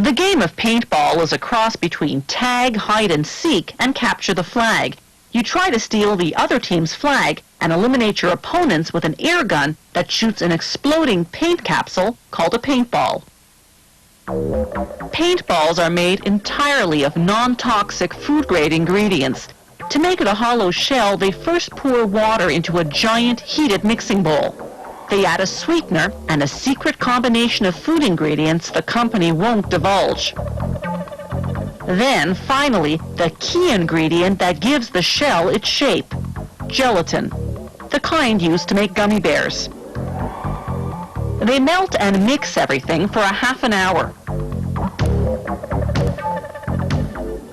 The game of paintball is a cross between tag, hide and seek, and capture the flag. You try to steal the other team's flag and eliminate your opponents with an air gun that shoots an exploding paint capsule called a paintball. Paintballs are made entirely of non-toxic food-grade ingredients. To make it a hollow shell, they first pour water into a giant heated mixing bowl. They add a sweetener and a secret combination of food ingredients the company won't divulge. Then, finally, the key ingredient that gives the shell its shape: gelatin, the kind used to make gummy bears. They melt and mix everything for a half an hour.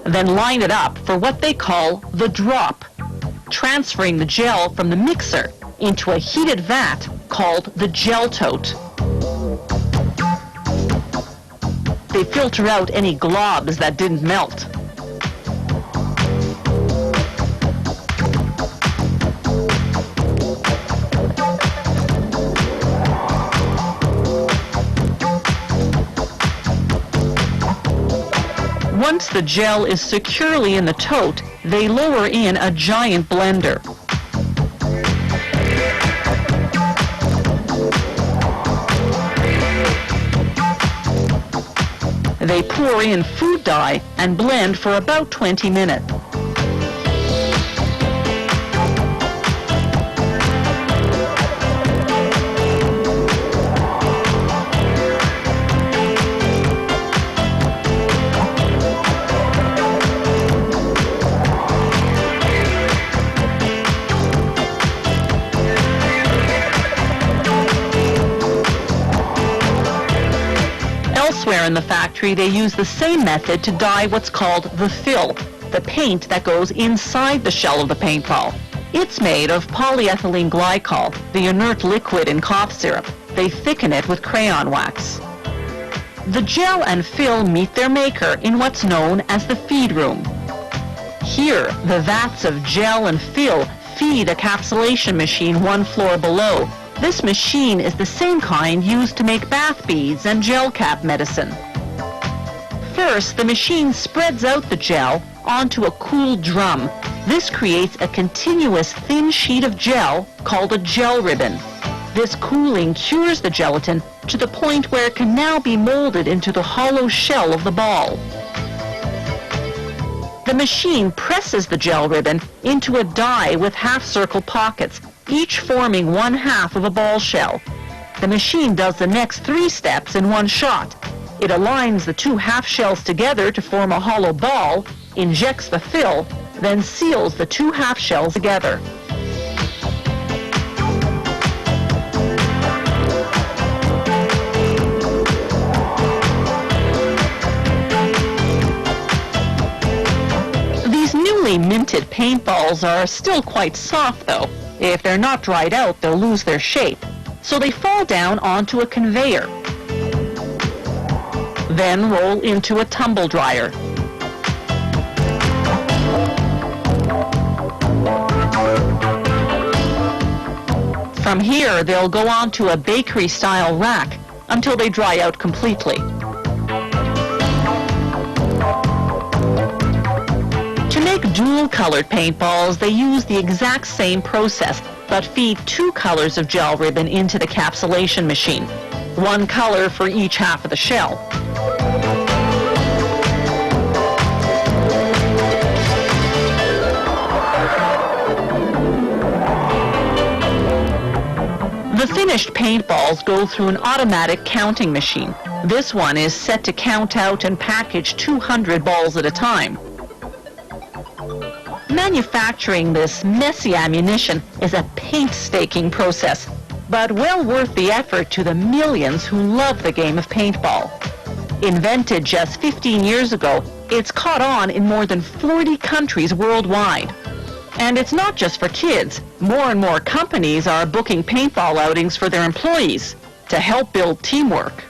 Then line it up for what they call the drop, transferring the gel from the mixer into a heated vat called the gel tote. They filter out any globs that didn't melt. Once the gel is securely in the tote, they lower in a giant blender. They pour in food dye and blend for about 20 minutes. Elsewhere in the factory, they use the same method to dye what's called the fill, the paint that goes inside the shell of the paintball. It's made of polyethylene glycol, the inert liquid in cough syrup. They thicken it with crayon wax. The gel and fill meet their maker in what's known as the feed room. Here, the vats of gel and fill feed a capsulation machine one floor below. This machine is the same kind used to make bath beads and gel cap medicine. First, the machine spreads out the gel onto a cool drum. This creates a continuous thin sheet of gel called a gel ribbon. This cooling cures the gelatin to the point where it can now be molded into the hollow shell of the ball. The machine presses the gel ribbon into a die with half-circle pockets, each forming one half of a ball shell. The machine does the next 3 steps in one shot. It aligns the 2 half shells together to form a hollow ball, injects the fill, then seals the 2 half shells together. These newly minted paintballs are still quite soft, though. If they're not dried out, they'll lose their shape. So they fall down onto a conveyor, then roll into a tumble dryer. From here, they'll go onto a bakery-style rack until they dry out completely. To make dual-colored paintballs, they use the exact same process, but feed 2 colors of gel ribbon into the capsulation machine, 1 color for each half of the shell. The finished paintballs go through an automatic counting machine. This one is set to count out and package 200 balls at a time. Manufacturing this messy ammunition is a painstaking process, but well worth the effort to the millions who love the game of paintball. Invented just 15 years ago, it's caught on in more than 40 countries worldwide. And it's not just for kids. More and more companies are booking paintball outings for their employees to help build teamwork.